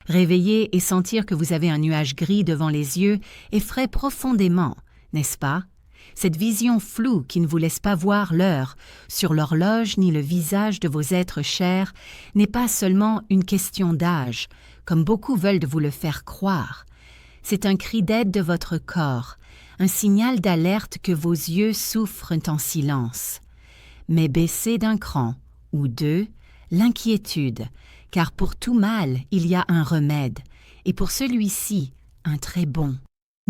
Réveiller et sentir que vous avez un nuage gris devant les yeux effraie profondément, n'est-ce pas? Cette vision floue qui ne vous laisse pas voir l'heure sur l'horloge ni le visage de vos êtres chers n'est pas seulement une question d'âge, comme beaucoup veulent vous le faire croire. C'est un cri d'aide de votre corps, un signal d'alerte que vos yeux souffrent en silence. Mais baissez d'un cran, ou deux, l'inquiétude, car pour tout mal, il y a un remède, et pour celui-ci, un très bon.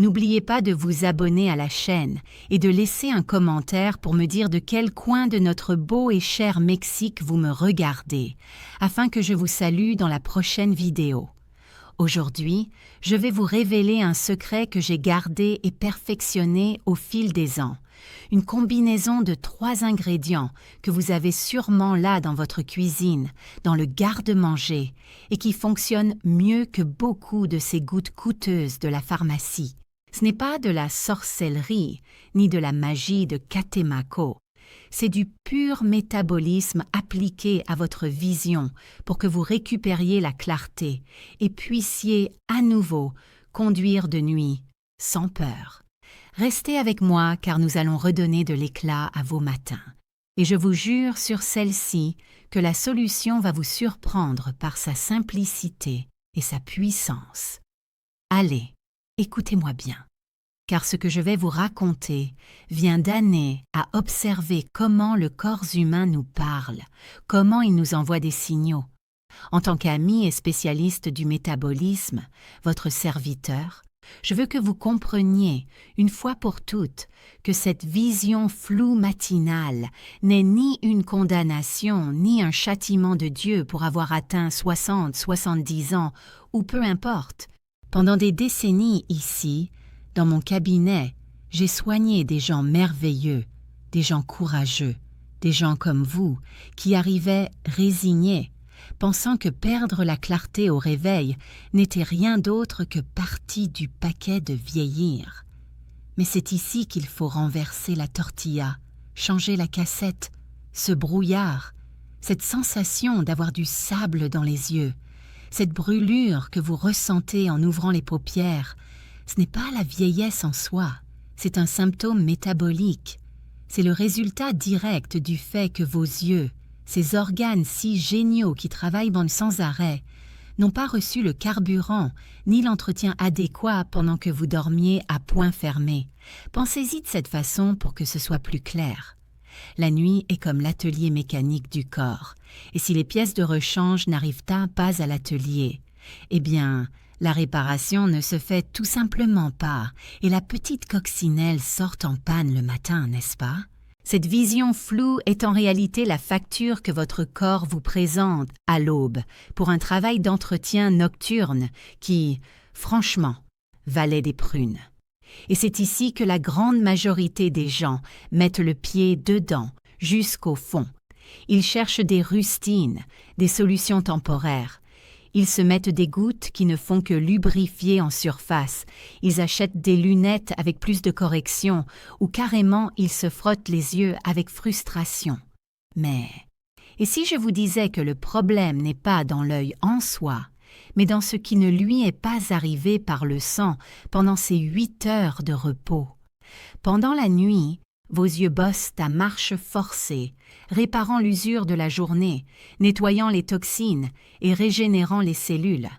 N'oubliez pas de vous abonner à la chaîne et de laisser un commentaire pour me dire de quel coin de notre beau et cher Mexique vous me regardez, afin que je vous salue dans la prochaine vidéo. Aujourd'hui, je vais vous révéler un secret que j'ai gardé et perfectionné au fil des ans. Une combinaison de 3 ingrédients que vous avez sûrement là dans votre cuisine, dans le garde-manger, et qui fonctionne mieux que beaucoup de ces gouttes coûteuses de la pharmacie. Ce n'est pas de la sorcellerie, ni de la magie de Catemaco. C'est du pur métabolisme appliqué à votre vision pour que vous récupériez la clarté et puissiez à nouveau conduire de nuit sans peur. Restez avec moi car nous allons redonner de l'éclat à vos matins. Et je vous jure sur celle-ci que la solution va vous surprendre par sa simplicité et sa puissance. Allez, écoutez-moi bien. Car ce que je vais vous raconter vient d'années à observer comment le corps humain nous parle, comment il nous envoie des signaux. En tant qu'ami et spécialiste du métabolisme, votre serviteur, je veux que vous compreniez, une fois pour toutes, que cette vision floue matinale n'est ni une condamnation ni un châtiment de Dieu pour avoir atteint 60, 70 ans, ou peu importe. Pendant des décennies ici, dans mon cabinet, j'ai soigné des gens merveilleux, des gens courageux, des gens comme vous, qui arrivaient résignés, pensant que perdre la clarté au réveil n'était rien d'autre que partie du paquet de vieillir. Mais c'est ici qu'il faut renverser la tortilla, changer la cassette, ce brouillard, cette sensation d'avoir du sable dans les yeux, cette brûlure que vous ressentez en ouvrant les paupières. Ce n'est pas la vieillesse en soi, c'est un symptôme métabolique. C'est le résultat direct du fait que vos yeux, ces organes si géniaux qui travaillent sans arrêt, n'ont pas reçu le carburant ni l'entretien adéquat pendant que vous dormiez à poings fermés. Pensez-y de cette façon pour que ce soit plus clair. La nuit est comme l'atelier mécanique du corps, et si les pièces de rechange n'arrivent pas à l'atelier, eh bien, la réparation ne se fait tout simplement pas, et la petite coccinelle sort en panne le matin, n'est-ce pas? Cette vision floue est en réalité la facture que votre corps vous présente à l'aube pour un travail d'entretien nocturne qui, franchement, valait des prunes. Et c'est ici que la grande majorité des gens mettent le pied dedans, jusqu'au fond. Ils cherchent des rustines, des solutions temporaires. Ils se mettent des gouttes qui ne font que lubrifier en surface. Ils achètent des lunettes avec plus de correction ou carrément ils se frottent les yeux avec frustration. Mais, et si je vous disais que le problème n'est pas dans l'œil en soi, mais dans ce qui ne lui est pas arrivé par le sang pendant ces 8 heures de repos? Pendant la nuit, vos yeux bossent à marche forcée, réparant l'usure de la journée, nettoyant les toxines et régénérant les cellules.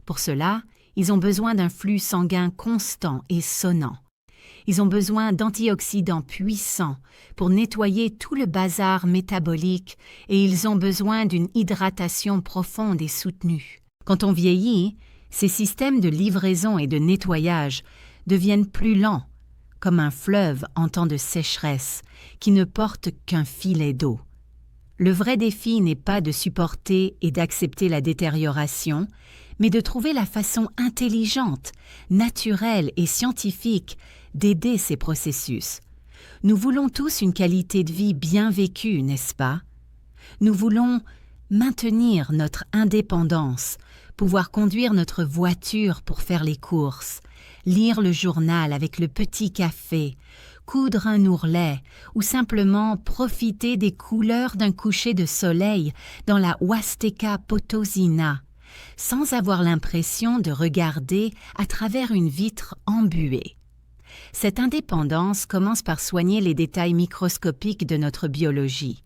Pour cela, ils ont besoin d'un flux sanguin constant et sonnant. Ils ont besoin d'antioxydants puissants pour nettoyer tout le bazar métabolique et ils ont besoin d'une hydratation profonde et soutenue. Quand on vieillit, ces systèmes de livraison et de nettoyage deviennent plus lents, comme un fleuve en temps de sécheresse, qui ne porte qu'un filet d'eau. Le vrai défi n'est pas de supporter et d'accepter la détérioration, mais de trouver la façon intelligente, naturelle et scientifique d'aider ces processus. Nous voulons tous une qualité de vie bien vécue, n'est-ce pas? Nous voulons maintenir notre indépendance, pouvoir conduire notre voiture pour faire les courses, lire le journal avec le petit café, coudre un ourlet ou simplement profiter des couleurs d'un coucher de soleil dans la Huasteca Potosina, sans avoir l'impression de regarder à travers une vitre embuée. Cette indépendance commence par soigner les détails microscopiques de notre biologie.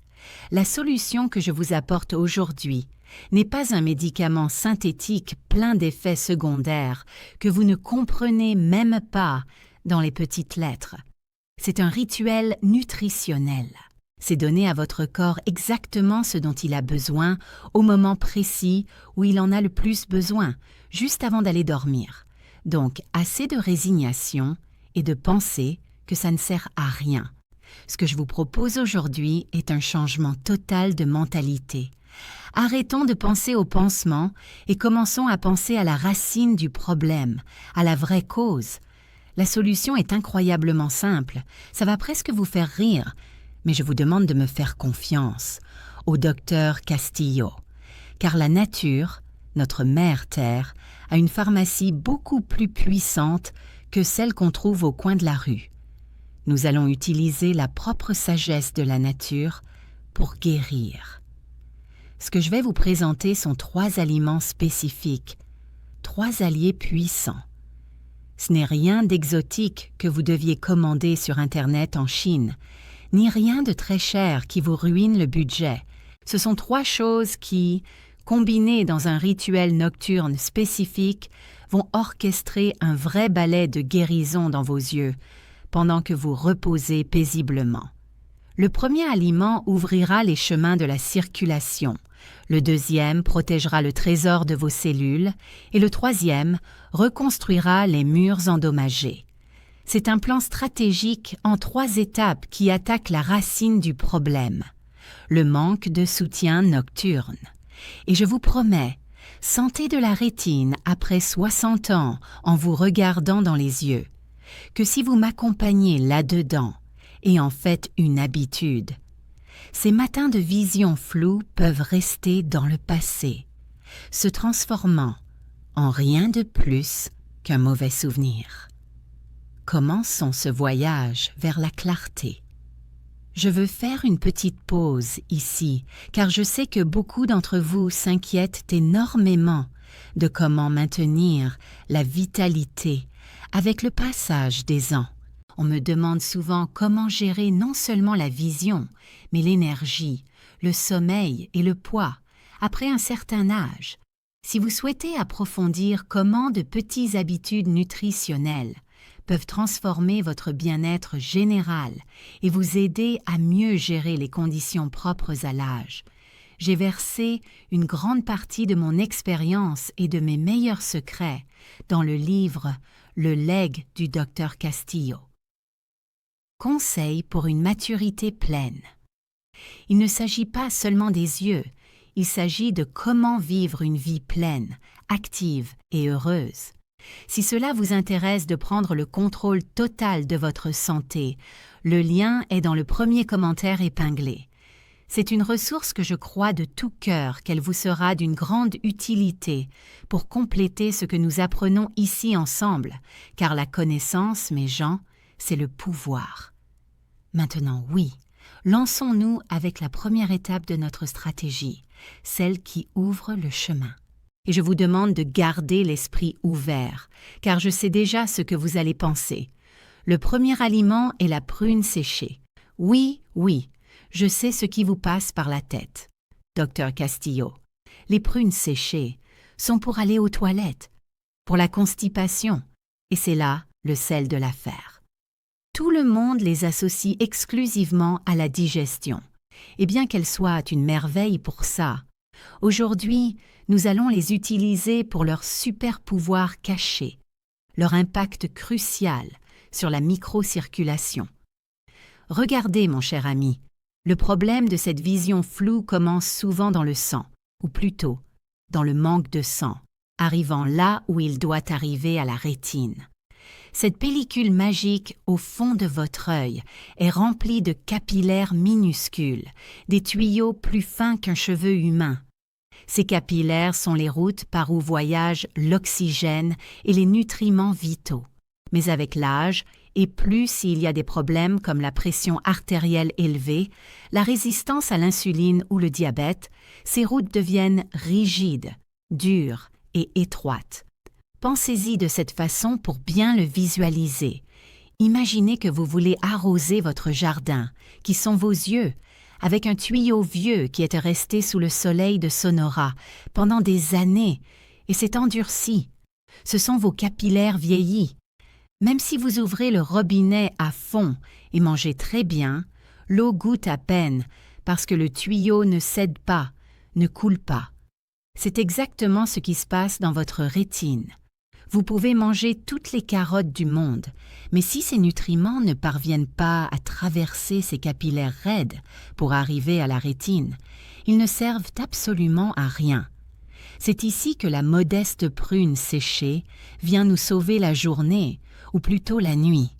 La solution que je vous apporte aujourd'hui n'est pas un médicament synthétique plein d'effets secondaires que vous ne comprenez même pas dans les petites lettres. C'est un rituel nutritionnel. C'est donner à votre corps exactement ce dont il a besoin au moment précis où il en a le plus besoin, juste avant d'aller dormir. Donc, assez de résignation et de penser que ça ne sert à rien. Ce que je vous propose aujourd'hui est un changement total de mentalité. Arrêtons de penser au pansement et commençons à penser à la racine du problème, à la vraie cause. La solution est incroyablement simple, ça va presque vous faire rire, mais je vous demande de me faire confiance, au docteur Castillo, car la nature, notre mère Terre, a une pharmacie beaucoup plus puissante que celle qu'on trouve au coin de la rue. Nous allons utiliser la propre sagesse de la nature pour guérir. Ce que je vais vous présenter sont 3 aliments spécifiques, 3 alliés puissants. Ce n'est rien d'exotique que vous deviez commander sur Internet en Chine, ni rien de très cher qui vous ruine le budget. Ce sont 3 choses qui, combinées dans un rituel nocturne spécifique, vont orchestrer un vrai ballet de guérison dans vos yeux, pendant que vous reposez paisiblement. Le premier aliment ouvrira les chemins de la circulation, le deuxième protégera le trésor de vos cellules et le troisième reconstruira les murs endommagés. C'est un plan stratégique en 3 étapes qui attaque la racine du problème, le manque de soutien nocturne. Et je vous promets, santé de la rétine après 60 ans en vous regardant dans les yeux, que si vous m'accompagnez là-dedans et en faites une habitude, ces matins de vision floue peuvent rester dans le passé, se transformant en rien de plus qu'un mauvais souvenir. Commençons ce voyage vers la clarté. Je veux faire une petite pause ici, car je sais que beaucoup d'entre vous s'inquiètent énormément de comment maintenir la vitalité avec le passage des ans. On me demande souvent comment gérer non seulement la vision, mais l'énergie, le sommeil et le poids, après un certain âge. Si vous souhaitez approfondir comment de petites habitudes nutritionnelles peuvent transformer votre bien-être général et vous aider à mieux gérer les conditions propres à l'âge, j'ai versé une grande partie de mon expérience et de mes meilleurs secrets dans le livre « Le legs du Dr Castillo ». Conseils pour une maturité pleine. Il ne s'agit pas seulement des yeux, il s'agit de comment vivre une vie pleine, active et heureuse. Si cela vous intéresse de prendre le contrôle total de votre santé, le lien est dans le premier commentaire épinglé. C'est une ressource que je crois de tout cœur qu'elle vous sera d'une grande utilité pour compléter ce que nous apprenons ici ensemble, car la connaissance, mes gens, c'est le pouvoir. Maintenant, oui, lançons-nous avec la première étape de notre stratégie, celle qui ouvre le chemin. Et je vous demande de garder l'esprit ouvert, car je sais déjà ce que vous allez penser. Le premier aliment est la prune séchée. Oui, je sais ce qui vous passe par la tête. Dr Castillo, les prunes séchées sont pour aller aux toilettes, pour la constipation, et c'est là le sel de l'affaire. Tout le monde les associe exclusivement à la digestion, et bien qu'elles soient une merveille pour ça, aujourd'hui, nous allons les utiliser pour leur super pouvoir caché, leur impact crucial sur la microcirculation. Regardez, mon cher ami, le problème de cette vision floue commence souvent dans le sang, ou plutôt dans le manque de sang, arrivant là où il doit arriver à la rétine. Cette pellicule magique au fond de votre œil est remplie de capillaires minuscules, des tuyaux plus fins qu'un cheveu humain. Ces capillaires sont les routes par où voyagent l'oxygène et les nutriments vitaux. Mais avec l'âge, et plus s'il y a des problèmes comme la pression artérielle élevée, la résistance à l'insuline ou le diabète, ces routes deviennent rigides, dure et étroite. Pensez-y de cette façon pour bien le visualiser. Imaginez que vous voulez arroser votre jardin, qui sont vos yeux, avec un tuyau vieux qui était resté sous le soleil de Sonora pendant des années et s'est endurci. Ce sont vos capillaires vieillis. Même si vous ouvrez le robinet à fond et mangez très bien, l'eau goûte à peine parce que le tuyau ne cède pas, ne coule pas. C'est exactement ce qui se passe dans votre rétine. Vous pouvez manger toutes les carottes du monde, mais si ces nutriments ne parviennent pas à traverser ces capillaires raides pour arriver à la rétine, ils ne servent absolument à rien. C'est ici que la modeste prune séchée vient nous sauver la journée, ou plutôt la nuit.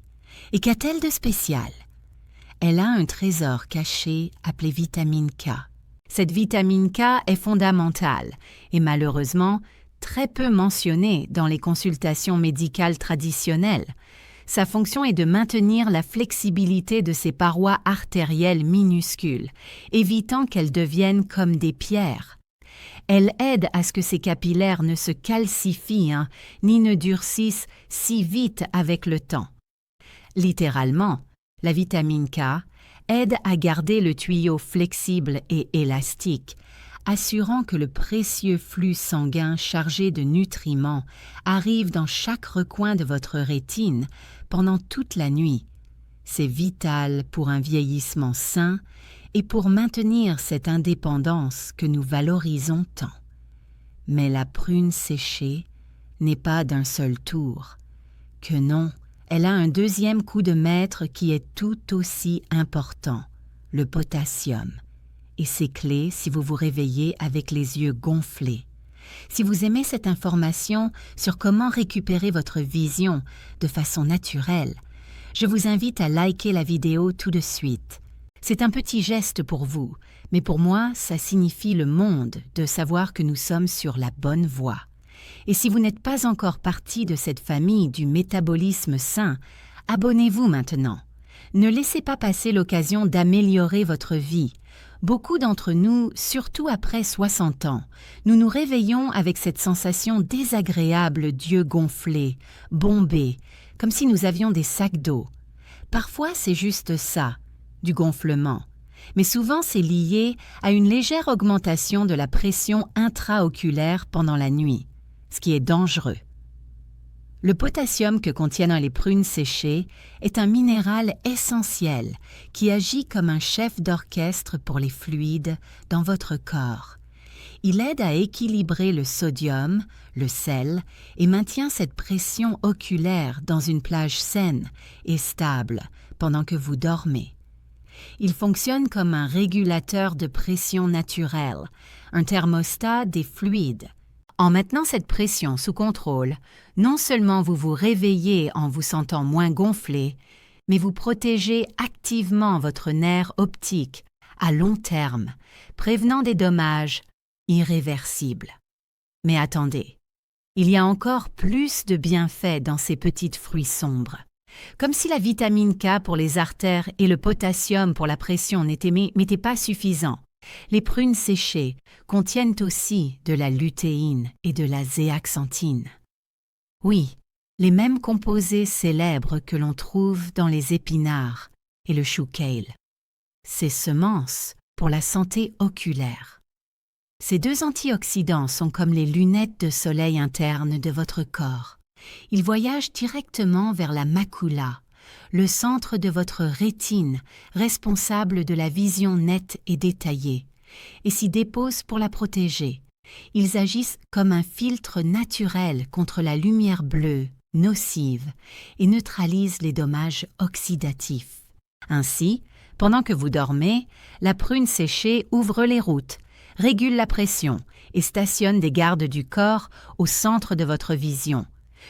Et qu'a-t-elle de spécial? Elle a un trésor caché appelé vitamine K. Cette vitamine K est fondamentale et malheureusement très peu mentionnée dans les consultations médicales traditionnelles. Sa fonction est de maintenir la flexibilité de ces parois artérielles minuscules, évitant qu'elles deviennent comme des pierres. Elle aide à ce que ces capillaires ne se calcifient ni ne durcissent si vite avec le temps. Littéralement, la vitamine K aide à garder le tuyau flexible et élastique, assurant que le précieux flux sanguin chargé de nutriments arrive dans chaque recoin de votre rétine pendant toute la nuit. C'est vital pour un vieillissement sain et pour maintenir cette indépendance que nous valorisons tant. Mais la prune séchée n'est pas d'un seul tour. Que non, elle a un deuxième coup de maître qui est tout aussi important, le potassium. Et c'est clé si vous vous réveillez avec les yeux gonflés. Si vous aimez cette information sur comment récupérer votre vision de façon naturelle, je vous invite à liker la vidéo tout de suite. C'est un petit geste pour vous, mais pour moi, ça signifie le monde de savoir que nous sommes sur la bonne voie. Et si vous n'êtes pas encore partie de cette famille du métabolisme sain, abonnez-vous maintenant. Ne laissez pas passer l'occasion d'améliorer votre vie. Beaucoup d'entre nous, surtout après 60 ans, nous nous réveillons avec cette sensation désagréable d'yeux gonflés, bombés, comme si nous avions des sacs d'eau. Parfois, c'est juste ça, du gonflement. Mais souvent, c'est lié à une légère augmentation de la pression intraoculaire pendant la nuit, ce qui est dangereux. Le potassium que contiennent les prunes séchées est un minéral essentiel qui agit comme un chef d'orchestre pour les fluides dans votre corps. Il aide à équilibrer le sodium, le sel, et maintient cette pression oculaire dans une plage saine et stable pendant que vous dormez. Il fonctionne comme un régulateur de pression naturel, un thermostat des fluides. En maintenant cette pression sous contrôle, non seulement vous vous réveillez en vous sentant moins gonflé, mais vous protégez activement votre nerf optique à long terme, prévenant des dommages irréversibles. Mais attendez, il y a encore plus de bienfaits dans ces petites fruits sombres. Comme si la vitamine K pour les artères et le potassium pour la pression n'étaient pas suffisants. Les prunes séchées contiennent aussi de la lutéine et de la zéaxanthine. Oui, les mêmes composés célèbres que l'on trouve dans les épinards et le chou kale. Ces semences pour la santé oculaire. Ces deux antioxydants sont comme les lunettes de soleil internes de votre corps. Ils voyagent directement vers la macula, le centre de votre rétine, responsable de la vision nette et détaillée, et s'y déposent pour la protéger. Ils agissent comme un filtre naturel contre la lumière bleue, nocive, et neutralisent les dommages oxydatifs. Ainsi, pendant que vous dormez, la prune séchée ouvre les routes, régule la pression et stationne des gardes du corps au centre de votre vision.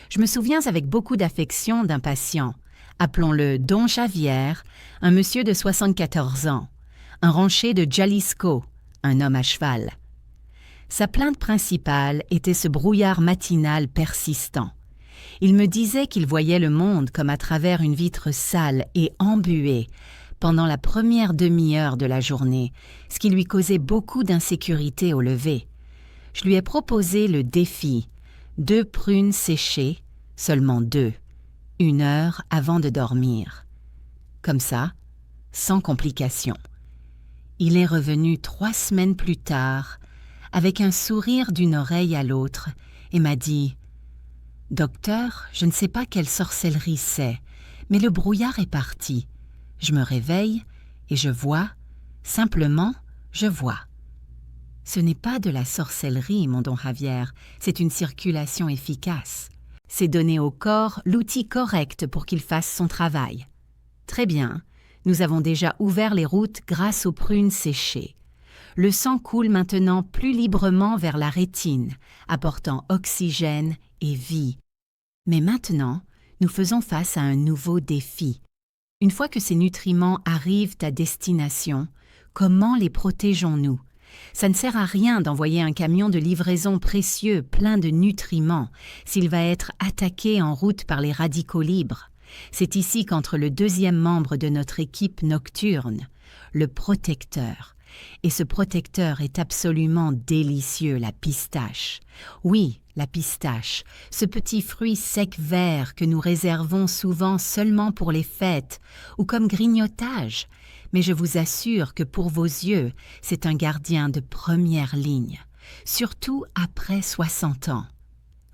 Je me souviens avec beaucoup d'affection d'un patient, appelons-le Don Javier, un monsieur de 74 ans, un rancher de Jalisco, un homme à cheval. Sa plainte principale était ce brouillard matinal persistant. Il me disait qu'il voyait le monde comme à travers une vitre sale et embuée pendant la première demi-heure de la journée, ce qui lui causait beaucoup d'insécurité au lever. Je lui ai proposé le défi, 2 prunes séchées, seulement 2, 1 heure avant de dormir. Comme ça, sans complications. Il est revenu 3 semaines plus tard, avec un sourire d'une oreille à l'autre, et m'a dit « Docteur, je ne sais pas quelle sorcellerie c'est, mais le brouillard est parti. Je me réveille et je vois, simplement, je vois. » Ce n'est pas de la sorcellerie, mon don Javier, c'est une circulation efficace. C'est donner au corps l'outil correct pour qu'il fasse son travail. Très bien, nous avons déjà ouvert les routes grâce aux prunes séchées. Le sang coule maintenant plus librement vers la rétine, apportant oxygène et vie. Mais maintenant, nous faisons face à un nouveau défi. Une fois que ces nutriments arrivent à destination, comment les protégeons-nous? Ça ne sert à rien d'envoyer un camion de livraison précieux plein de nutriments s'il va être attaqué en route par les radicaux libres. C'est ici qu'entre le deuxième membre de notre équipe nocturne, le protecteur. Et ce protecteur est absolument délicieux, la pistache. Oui, la pistache, ce petit fruit sec vert que nous réservons souvent seulement pour les fêtes ou comme grignotage. Mais je vous assure que pour vos yeux, c'est un gardien de première ligne, surtout après 60 ans.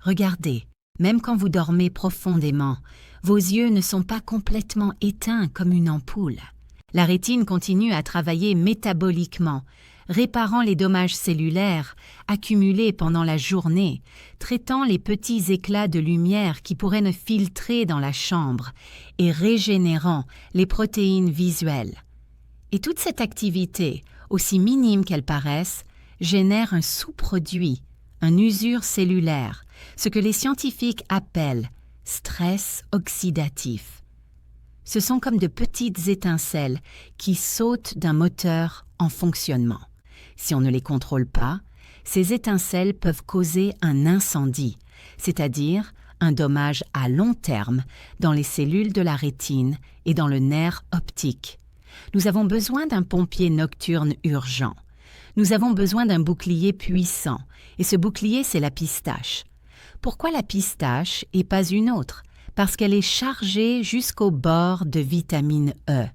Regardez, même quand vous dormez profondément, vos yeux ne sont pas complètement éteints comme une ampoule. La rétine continue à travailler métaboliquement, réparant les dommages cellulaires accumulés pendant la journée, traitant les petits éclats de lumière qui pourraient ne filtrer dans la chambre et régénérant les protéines visuelles. Et toute cette activité, aussi minime qu'elle paraisse, génère un sous-produit, un usure cellulaire, ce que les scientifiques appellent stress oxydatif. Ce sont comme de petites étincelles qui sautent d'un moteur en fonctionnement. Si on ne les contrôle pas, ces étincelles peuvent causer un incendie, c'est-à-dire un dommage à long terme dans les cellules de la rétine et dans le nerf optique. Nous avons besoin d'un pompier nocturne urgent. Nous avons besoin d'un bouclier puissant, et ce bouclier, c'est la pistache. Pourquoi la pistache et pas une autre? Parce qu'elle est chargée jusqu'au bord de vitamine E.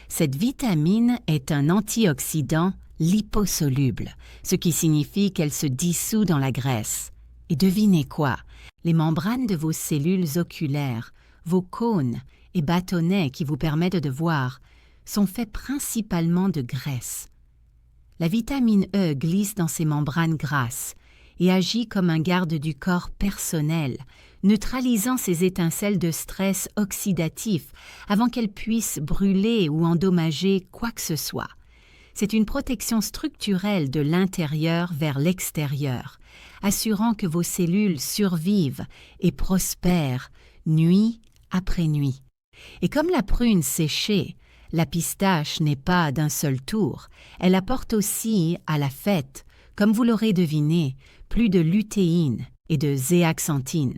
Cette vitamine est un antioxydant liposoluble, ce qui signifie qu'elle se dissout dans la graisse. Et devinez quoi? Les membranes de vos cellules oculaires, vos cônes et bâtonnets qui vous permettent de voir, sont faits principalement de graisse. La vitamine E glisse dans ces membranes grasses et agit comme un garde du corps personnel, neutralisant ces étincelles de stress oxydatif avant qu'elles puissent brûler ou endommager quoi que ce soit. C'est une protection structurelle de l'intérieur vers l'extérieur, assurant que vos cellules survivent et prospèrent nuit après nuit. Et comme la prune séchée, la pistache n'est pas d'un seul tour, elle apporte aussi à la fête, comme vous l'aurez deviné, plus de lutéine et de zéaxanthine.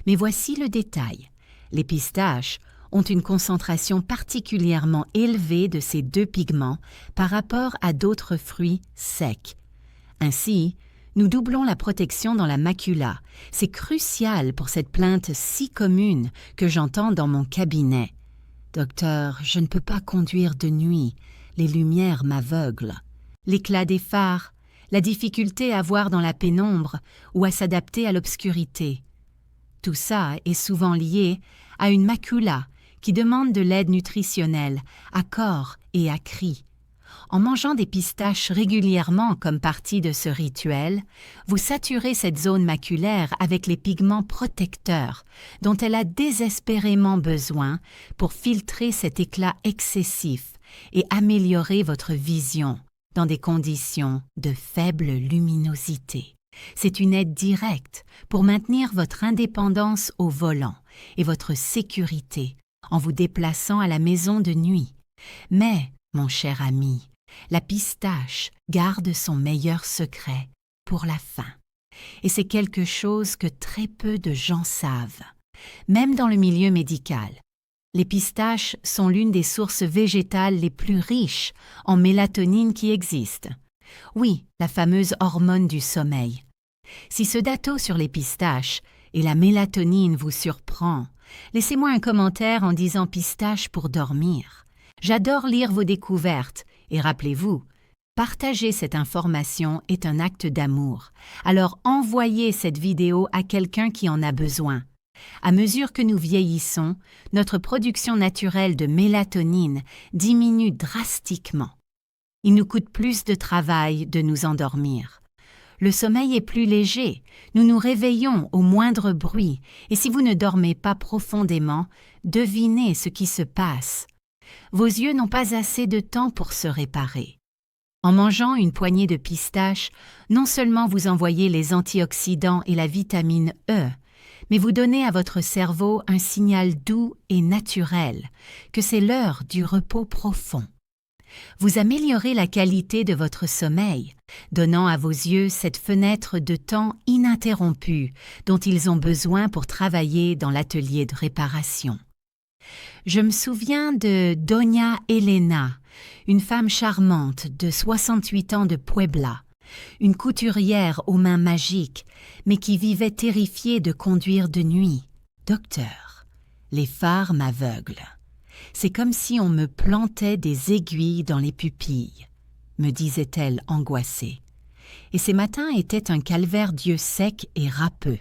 Mais voici le détail. Les pistaches ont une concentration particulièrement élevée de ces 2 pigments par rapport à d'autres fruits secs. Ainsi, nous doublons la protection dans la macula. C'est crucial pour cette plainte si commune que j'entends dans mon cabinet. « Docteur, je ne peux pas conduire de nuit. Les lumières m'aveuglent. L'éclat des phares, la difficulté à voir dans la pénombre ou à s'adapter à l'obscurité. Tout ça est souvent lié à une macula qui demande de l'aide nutritionnelle, à corps et à cri. En mangeant des pistaches régulièrement comme partie de ce rituel, vous saturez cette zone maculaire avec les pigments protecteurs dont elle a désespérément besoin pour filtrer cet éclat excessif et améliorer votre vision dans des conditions de faible luminosité. C'est une aide directe pour maintenir votre indépendance au volant et votre sécurité en vous déplaçant à la maison de nuit. Mais, mon cher ami, la pistache garde son meilleur secret pour la fin. Et c'est quelque chose que très peu de gens savent, même dans le milieu médical. Les pistaches sont l'une des sources végétales les plus riches en mélatonine qui existent. Oui, la fameuse hormone du sommeil. Si ce dato sur les pistaches et la mélatonine vous surprend, laissez-moi un commentaire en disant pistache pour dormir. J'adore lire vos découvertes et rappelez-vous, partager cette information est un acte d'amour. Alors envoyez cette vidéo à quelqu'un qui en a besoin. À mesure que nous vieillissons, notre production naturelle de mélatonine diminue drastiquement. Il nous coûte plus de travail de nous endormir. Le sommeil est plus léger, nous nous réveillons au moindre bruit, et si vous ne dormez pas profondément, devinez ce qui se passe. Vos yeux n'ont pas assez de temps pour se réparer. En mangeant une poignée de pistaches, non seulement vous envoyez les antioxydants et la vitamine E, mais vous donnez à votre cerveau un signal doux et naturel que c'est l'heure du repos profond. Vous améliorez la qualité de votre sommeil, donnant à vos yeux cette fenêtre de temps ininterrompue dont ils ont besoin pour travailler dans l'atelier de réparation. Je me souviens de Doña Elena, une femme charmante de 68 ans de Puebla, une couturière aux mains magiques, mais qui vivait terrifiée de conduire de nuit. « Docteur, les phares m'aveuglent. C'est comme si on me plantait des aiguilles dans les pupilles, » me disait-elle angoissée. Et ces matins étaient un calvaire Dieu sec et râpeux.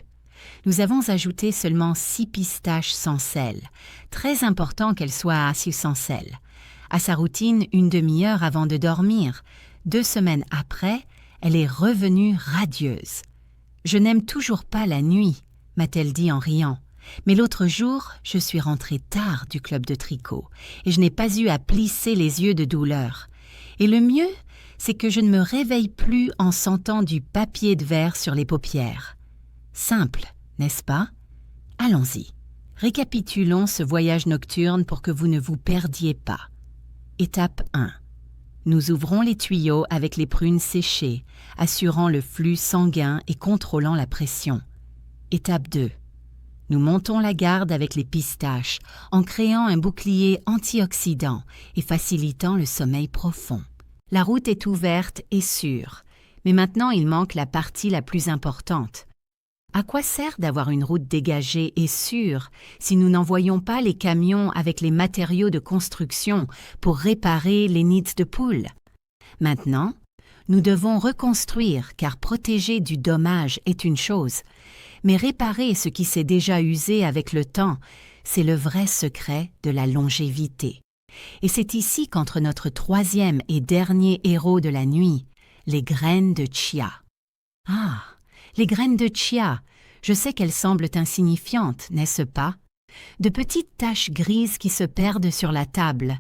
Nous avons ajouté seulement 6 pistaches sans sel. Très important qu'elles soient sans sel. À sa routine, une demi-heure avant de dormir. 2 semaines après, elle est revenue radieuse. « Je n'aime toujours pas la nuit », m'a-t-elle dit en riant. Mais l'autre jour, je suis rentrée tard du club de tricot et je n'ai pas eu à plisser les yeux de douleur. Et le mieux, c'est que je ne me réveille plus en sentant du papier de verre sur les paupières. Simple, n'est-ce pas? Allons-y. Récapitulons ce voyage nocturne pour que vous ne vous perdiez pas. Étape 1. Nous ouvrons les tuyaux avec les prunes séchées, assurant le flux sanguin et contrôlant la pression. Étape 2. Nous montons la garde avec les pistaches en créant un bouclier antioxydant et facilitant le sommeil profond. La route est ouverte et sûre, mais maintenant il manque la partie la plus importante. À quoi sert d'avoir une route dégagée et sûre si nous n'envoyons pas les camions avec les matériaux de construction pour réparer les nids de poules? Maintenant, nous devons reconstruire car protéger du dommage est une chose, mais réparer ce qui s'est déjà usé avec le temps, c'est le vrai secret de la longévité. Et c'est ici qu'entre notre 3e et dernier héros de la nuit, les graines de chia. Ah, les graines de chia, je sais qu'elles semblent insignifiantes, n'est-ce pas? De petites taches grises qui se perdent sur la table,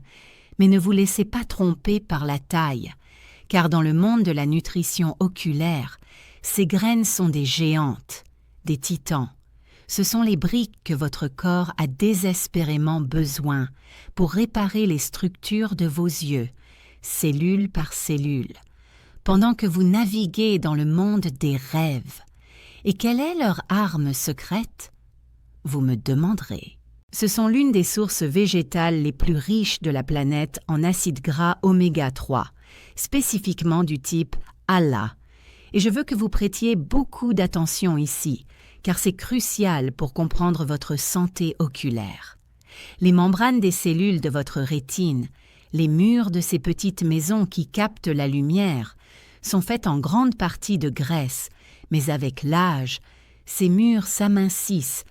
mais ne vous laissez pas tromper par la taille, car dans le monde de la nutrition oculaire, ces graines sont des géantes, des titans. Ce sont les briques que votre corps a désespérément besoin pour réparer les structures de vos yeux, cellule par cellule, pendant que vous naviguez dans le monde des rêves. Et quelle est leur arme secrète? Vous me demanderez. Ce sont l'une des sources végétales les plus riches de la planète en acides gras oméga 3, spécifiquement du type ALA. Et je veux que vous prêtiez beaucoup d'attention ici, car c'est crucial pour comprendre votre santé oculaire. Les membranes des cellules de votre rétine, les murs de ces petites maisons qui captent la lumière, sont faits en grande partie de graisse, mais avec l'âge, ces murs s'amincissent,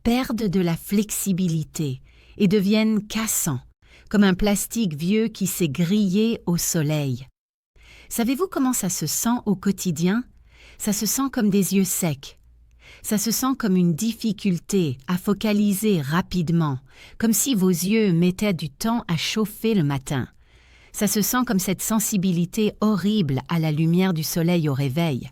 perdent de la flexibilité et deviennent cassants, comme un plastique vieux qui s'est grillé au soleil. Savez-vous comment ça se sent au quotidien? Ça se sent comme des yeux secs. Ça se sent comme une difficulté à focaliser rapidement, comme si vos yeux mettaient du temps à chauffer le matin. Ça se sent comme cette sensibilité horrible à la lumière du soleil au réveil.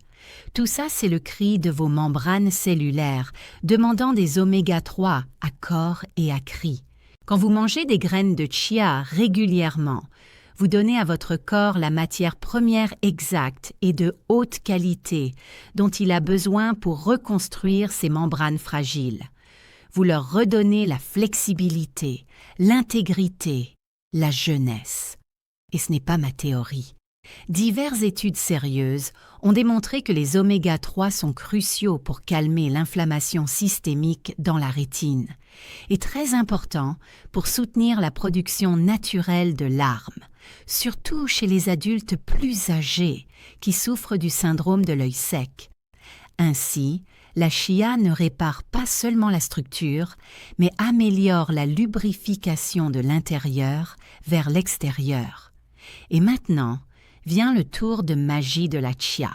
Tout ça, c'est le cri de vos membranes cellulaires, demandant des oméga 3 à corps et à cri. Quand vous mangez des graines de chia régulièrement, vous donnez à votre corps la matière première exacte et de haute qualité dont il a besoin pour reconstruire ses membranes fragiles. Vous leur redonnez la flexibilité, l'intégrité, la jeunesse. Et ce n'est pas ma théorie. Diverses études sérieuses ont démontré que les oméga-3 sont cruciaux pour calmer l'inflammation systémique dans la rétine et très importants pour soutenir la production naturelle de larmes, surtout chez les adultes plus âgés qui souffrent du syndrome de l'œil sec. Ainsi, la chia ne répare pas seulement la structure, mais améliore la lubrification de l'intérieur vers l'extérieur. Et maintenant, vient le tour de magie de la chia,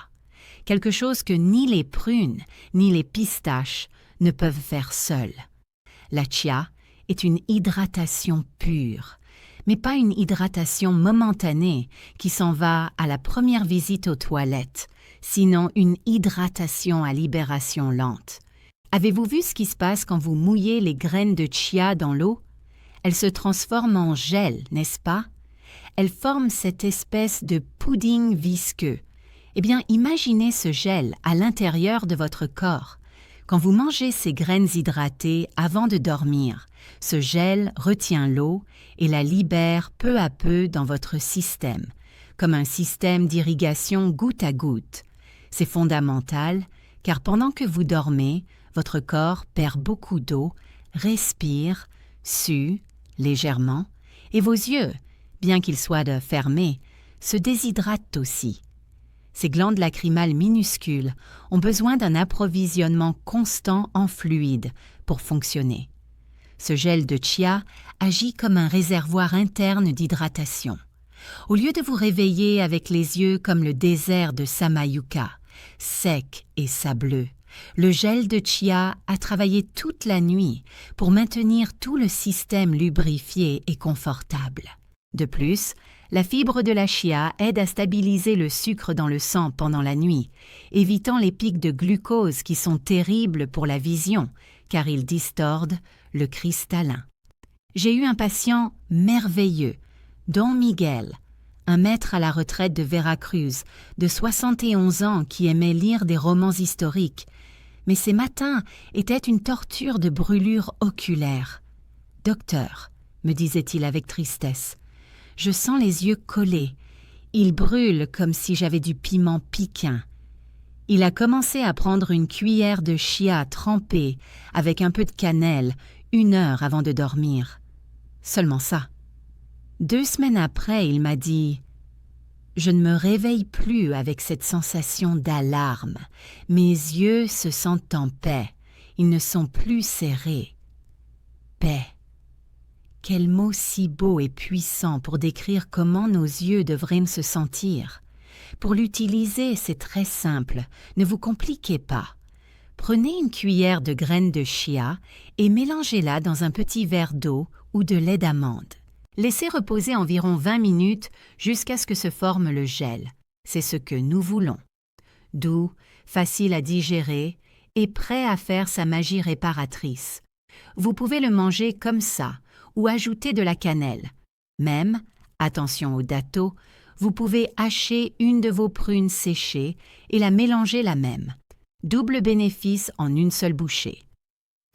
quelque chose que ni les prunes ni les pistaches ne peuvent faire seules. La chia est une hydratation pure, mais pas une hydratation momentanée qui s'en va à la première visite aux toilettes, sinon une hydratation à libération lente. Avez-vous vu ce qui se passe quand vous mouillez les graines de chia dans l'eau? Elles se transforment en gel, n'est-ce pas? Elles forment cette espèce de pudding visqueux. Eh bien, imaginez ce gel à l'intérieur de votre corps. Quand vous mangez ces graines hydratées avant de dormir, ce gel retient l'eau et la libère peu à peu dans votre système, comme un système d'irrigation goutte à goutte. C'est fondamental, car pendant que vous dormez, votre corps perd beaucoup d'eau, respire, sue légèrement, et vos yeux, bien qu'ils soient fermés, se déshydratent aussi. Ces glandes lacrymales minuscules ont besoin d'un approvisionnement constant en fluide pour fonctionner. Ce gel de chia agit comme un réservoir interne d'hydratation. Au lieu de vous réveiller avec les yeux comme le désert de Samayuka, sec et sableux, le gel de chia a travaillé toute la nuit pour maintenir tout le système lubrifié et confortable. De plus, la fibre de la chia aide à stabiliser le sucre dans le sang pendant la nuit, évitant les pics de glucose qui sont terribles pour la vision, car ils distordent le cristallin. J'ai eu un patient merveilleux, Don Miguel, un maître à la retraite de Veracruz, de 71 ans qui aimait lire des romans historiques, mais ses matins étaient une torture de brûlures oculaires. « Docteur, » me disait-il avec tristesse, « je sens les yeux collés. Ils brûlent comme si j'avais du piment piquant. » Il a commencé à prendre une cuillère de chia trempée avec un peu de cannelle 1 heure avant de dormir. Seulement ça. 2 semaines après, il m'a dit « Je ne me réveille plus avec cette sensation d'alarme. Mes yeux se sentent en paix. Ils ne sont plus serrés. » Paix. Quel mot si beau et puissant pour décrire comment nos yeux devraient se sentir. Pour l'utiliser, c'est très simple. Ne vous compliquez pas. Prenez une cuillère de graines de chia et mélangez-la dans un petit verre d'eau ou de lait d'amande. Laissez reposer environ 20 minutes jusqu'à ce que se forme le gel. C'est ce que nous voulons. Doux, facile à digérer et prêt à faire sa magie réparatrice. Vous pouvez le manger comme ça ou ajouter de la cannelle. Même, attention au datto, vous pouvez hacher une de vos prunes séchées et la mélanger la même. Double bénéfice en une seule bouchée.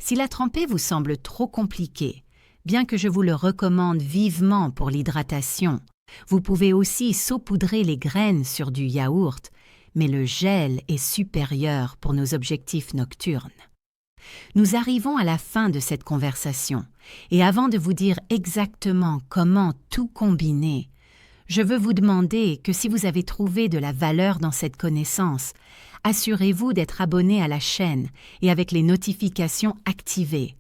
Si la tremper vous semble trop compliquée, bien que je vous le recommande vivement pour l'hydratation, vous pouvez aussi saupoudrer les graines sur du yaourt, mais le gel est supérieur pour nos objectifs nocturnes. Nous arrivons à la fin de cette conversation, et avant de vous dire exactement comment tout combiner, je veux vous demander que si vous avez trouvé de la valeur dans cette connaissance, assurez-vous d'être abonné à la chaîne et avec les notifications activées.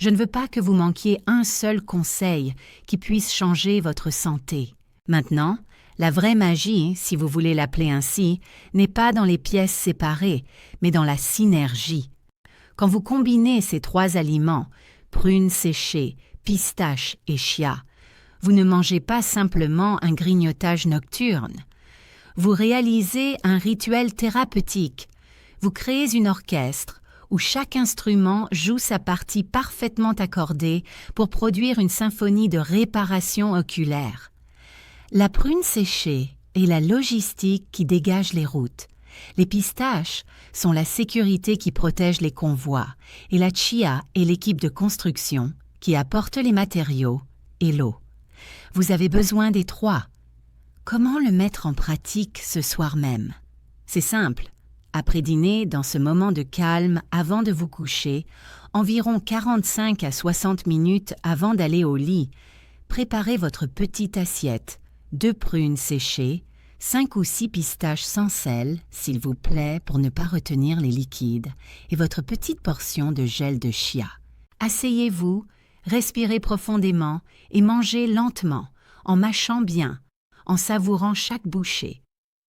Je ne veux pas que vous manquiez un seul conseil qui puisse changer votre santé. Maintenant, la vraie magie, si vous voulez l'appeler ainsi, n'est pas dans les pièces séparées, mais dans la synergie. Quand vous combinez ces 3 aliments, prunes séchées, pistaches et chia, vous ne mangez pas simplement un grignotage nocturne. Vous réalisez un rituel thérapeutique. Vous créez une orchestre où chaque instrument joue sa partie parfaitement accordée pour produire une symphonie de réparation oculaire. La prune séchée est la logistique qui dégage les routes. Les pistaches sont la sécurité qui protège les convois et la chia est l'équipe de construction qui apporte les matériaux et l'eau. Vous avez besoin des 3. Comment le mettre en pratique ce soir même? C'est simple. Après dîner, dans ce moment de calme avant de vous coucher, environ 45 à 60 minutes avant d'aller au lit, préparez votre petite assiette, 2 prunes séchées, 5 ou 6 pistaches sans sel, s'il vous plaît, pour ne pas retenir les liquides, et votre petite portion de gel de chia. Asseyez-vous, respirez profondément et mangez lentement, en mâchant bien, en savourant chaque bouchée.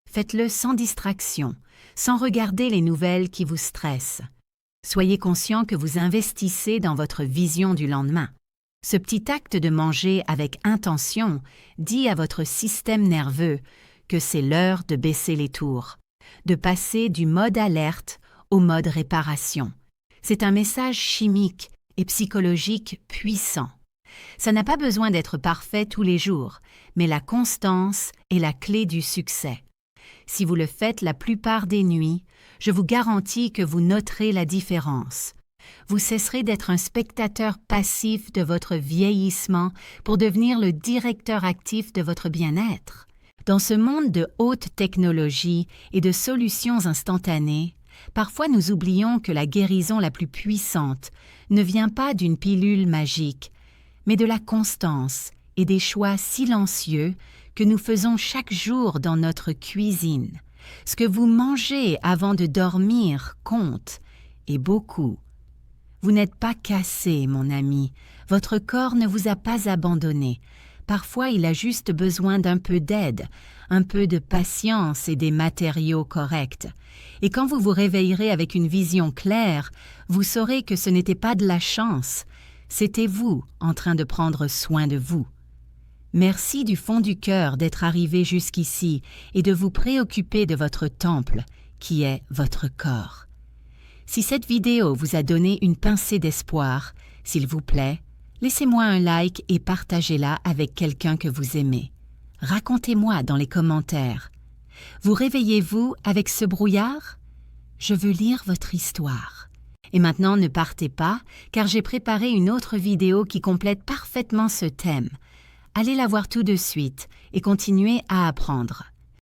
Faites-le sans distraction, sans regarder les nouvelles qui vous stressent. Soyez conscient que vous investissez dans votre vision du lendemain. Ce petit acte de manger avec intention dit à votre système nerveux que c'est l'heure de baisser les tours, de passer du mode alerte au mode réparation. C'est un message chimique et psychologique puissant. Ça n'a pas besoin d'être parfait tous les jours, mais la constance est la clé du succès. Si vous le faites la plupart des nuits, je vous garantis que vous noterez la différence. Vous cesserez d'être un spectateur passif de votre vieillissement pour devenir le directeur actif de votre bien-être. Dans ce monde de haute technologie et de solutions instantanées, parfois nous oublions que la guérison la plus puissante ne vient pas d'une pilule magique, mais de la constance et des choix silencieux que nous faisons chaque jour dans notre cuisine. Ce que vous mangez avant de dormir compte, et beaucoup. Vous n'êtes pas cassé, mon ami. Votre corps ne vous a pas abandonné. Parfois, il a juste besoin d'un peu d'aide, un peu de patience et des matériaux corrects. Et quand vous vous réveillerez avec une vision claire, vous saurez que ce n'était pas de la chance, c'était vous en train de prendre soin de vous. Merci du fond du cœur d'être arrivé jusqu'ici et de vous préoccuper de votre temple, qui est votre corps. Si cette vidéo vous a donné une pincée d'espoir, s'il vous plaît, laissez-moi un like et partagez-la avec quelqu'un que vous aimez. Racontez-moi dans les commentaires. Vous réveillez-vous avec ce brouillard? Je veux lire votre histoire. Et maintenant, ne partez pas, car j'ai préparé une autre vidéo qui complète parfaitement ce thème. Allez la voir tout de suite et continuez à apprendre.